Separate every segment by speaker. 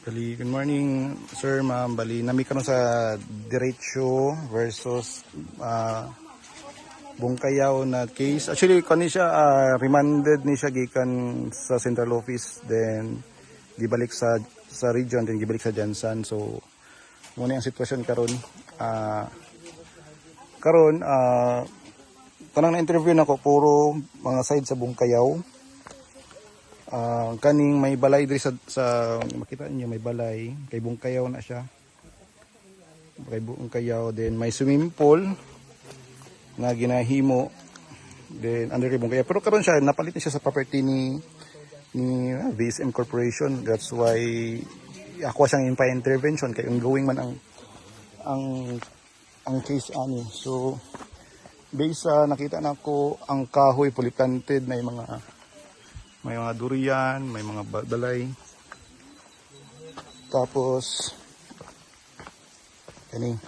Speaker 1: Bali, good morning, sir, ma'am. Bali, nami karon sa Diretso versus Bungkayaw na case. Actually, kani siya remanded ni siya gikan sa central office, then gibalik sa region, then gibalik sa Jansan. So, muna ang sitwasyon karon. Tanang na interview nako puro mga side sa Bungkayaw. Kaning may balay diri sa makita niyo, may balay kay Bungkayaw na siya, kay Bungkayaw. Then may swimming pool na ginahimo then under kay Bungkayaw, pero karon siya napalit siya sa property ni VSM Corporation. That's why ako siyang impa-intervention kay ongoing man ang case ani. So based sa nakita nako, ang kahoy fully planted na may mga durian, may mga balay. Tapos kani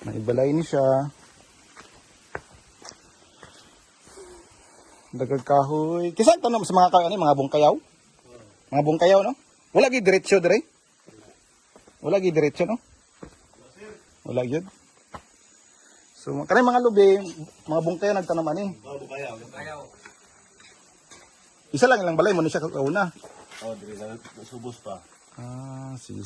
Speaker 1: may balay ni siya, dagag kahoy. Kisan to no sa mga kahoy ani, mga bungkayaw? Mga bungkayaw no? Wala gi diretso dire? Wala gi diretso no? Wala gyud. So, kanay mga lubi, mga bungkayaw nagtanam ani.
Speaker 2: Oh, bungkayaw.
Speaker 1: Isa lang ilang balay mo ni siya kauna.
Speaker 2: Oh, dili na subos pa.
Speaker 1: Sige.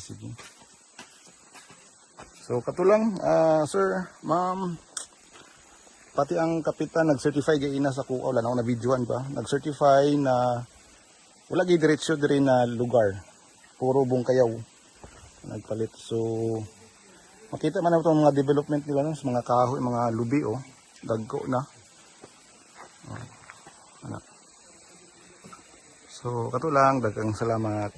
Speaker 1: So, katulang, sir, ma'am, pati ang kapitan nag-certify gaina sa kuha, wala na ako na videoan ba? Nag-certify na wala gi diretso dire na lugar. Puro bungkayaw nagpalit. So, makita man nato mga development nila no, sa mga kahoy, mga lubi dagko na. Ano. So kato lang, daghang salamat.